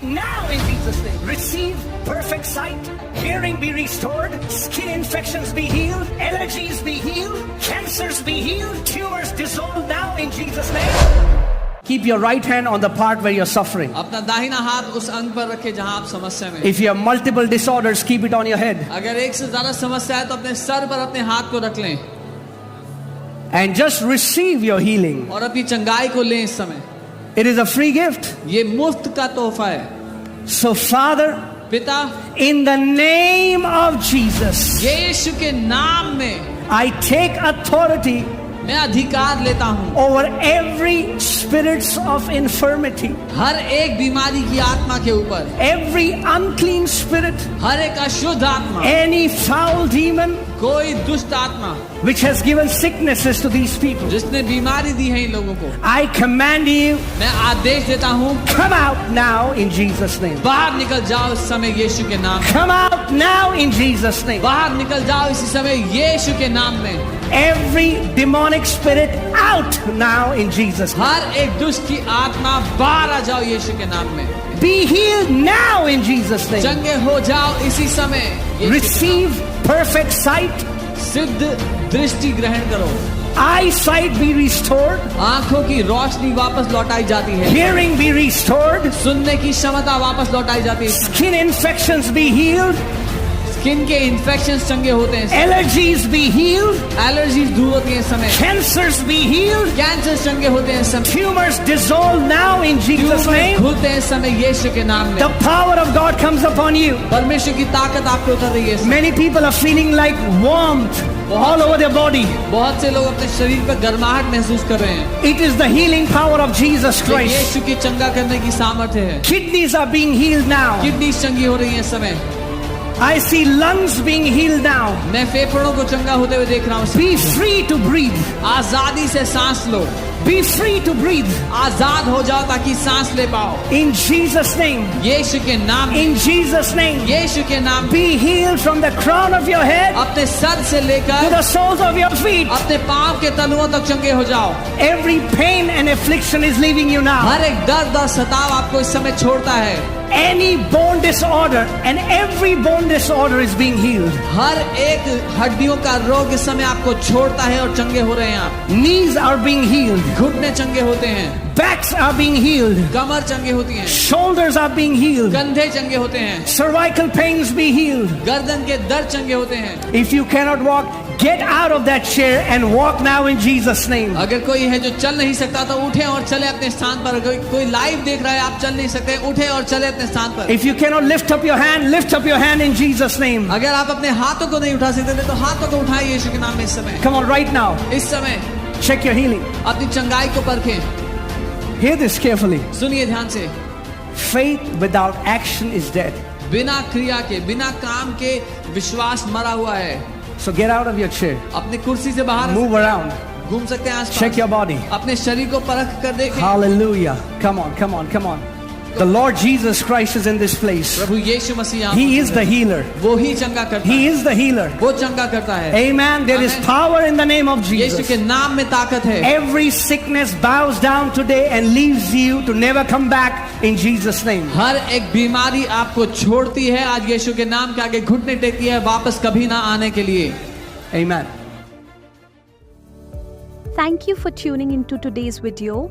now in Jesus' name. Receive perfect sight, hearing be restored, skin infections be healed, allergies be healed, cancers be healed, tumors dissolved now in Jesus' name. Keep your right hand on the part where you're suffering. अपना दाहिना हाथ उस अंग पर रखें जहां आप समस्या में। If you have multiple disorders, keep it on your head. अगर एक से ज्यादा समस्या है तो अपने सर पर अपने हाथ को रख लें And just receive your healing. और अपनी चंगाई को लें इस समय। It is a free gift. ये मुफ्त का तोहफा है। So Father, पिता, in the name of Jesus, यीशु के नाम में I take authority मैं अधिकार लेता हूँ over every spirits of infirmity, हर एक बीमारी की आत्मा के ऊपर, every unclean spirit, हर एक अशुद्ध आत्मा, any foul demon कोई दुष्ट आत्मा which has given sicknesses to these people. जिसने बीमारी दी है इन लोगों को, I command you, मैं आदेश देता हूँ come out now in Jesus' name. बाहर निकल जाओ इस समय यीशु के नाम में। Come out now in Jesus' name. बाहर निकल जाओ इसी समय यीशु के नाम में। Every demonic spirit out now in Jesus' name. हर एक दुष्ट की आत्मा बाहर आ जाओ यीशु के नाम में। Be healed now in Jesus' name. चंगे हो जाओ इसी समय यीशु के Receive perfect sight. नाम। सिद्ध दृष्टि ग्रहण करो। Eyesight be restored. आंखों की रोशनी वापस लौटाई जाती है। Hearing be restored. सुनने की क्षमता वापस लौटाई जाती है। Skin infections be healed. Skin के इन्फेक्शंस चंगे होते हैं। Allergies be healed. एलर्जीज दूर होती हैं इस समय। Cancers be healed. कैंसर चंगे होते हैं इस समय। Tumors dissolve now in Jesus' name. खुलते हैं इस समय यीशु के नाम में। The power of God comes upon you. परमेश्वर की ताकत आप पे उतर रही है। Many people are feeling like warmth all over their body. बहुत से लोग अपने शरीर पर गर्माहट महसूस कर रहे हैं। It is the healing power of Jesus Christ. यीशु की चंगा करने की सामर्थ्य है। Kidneys are being healed now. Kidney चंगी हो रही है इस समय। I see lungs being healed now. मैं फेफड़ों को चंगा होते हुए देख रहा हूँ। Be free to breathe. आजादी से सांस लो। Be free to breathe. आजाद हो जाओ ताकि सांस ले पाओ। In Jesus' name. यीशु के नाम। In Jesus' name. यीशु के नाम। Be healed from the crown of your head अपने सर से to लेकर the soles of your feet. अपने पांव के तलुओं तक चंगे हो जाओ। Every pain and affliction is leaving you now. हर एक दर्द और सताव आपको इस समय छोड़ता है। Any bone disorder and every bone disorder is being healed. हर एक हड्डियों का रोग इस समय आपको छोड़ता है और चंगे हो रहे हैं आप। Knees are being healed. घुटने चंगे होते हैं। Backs are being healed. कमर चंगे होती हैं। Shoulders are being healed. कंधे चंगे होते हैं। Cervical pains be healed. गर्दन के दर्द चंगे होते हैं। If you cannot walk, get out of that chair and walk now in Jesus' name. अगर कोई है जो चल नहीं सकता तो उठे और चले अपने स्थान पर। कोई लाइव देख रहा है, आप चल नहीं सकते, उठे और चले अपने स्थान पर। If you cannot lift up your hand, lift up your hand in Jesus' name. अगर आप अपने हाथों को नहीं उठा सकते तो हाथों को उठाएं यीशु के नाम में इस समय। Come on, right now. इस समय Check your healing. अपनी चंगाई को परखें। Hear this carefully. सुनिए ध्यान से। Faith without action is dead. बिना क्रिया के, बिना काम के विश्वास मरा हुआ है। So get out of your chair. अपनी कुर्सी से बाहर Move around. घूम सकते हैं आसपास। Check your body. अपने शरीर को परख कर देखें। Hallelujah. Come on, come on, come on. The Lord Jesus Christ is in this place. प्रभु यीशु मसीह यहाँ He मौजूद is है। the healer. वो ही चंगा करता He है। is the healer. वो चंगा करता है। Amen. There is Amen. power in the name of Yeshu Jesus. के नाम में ताकत है। Every sickness bows down today and leaves you to never come back in Jesus' name. हर एक बीमारी आपको छोड़ती है आज यीशु के नाम के आगे घुटने टेकती है वापस कभी ना आने के लिए। Amen. Thank you for tuning into today's video.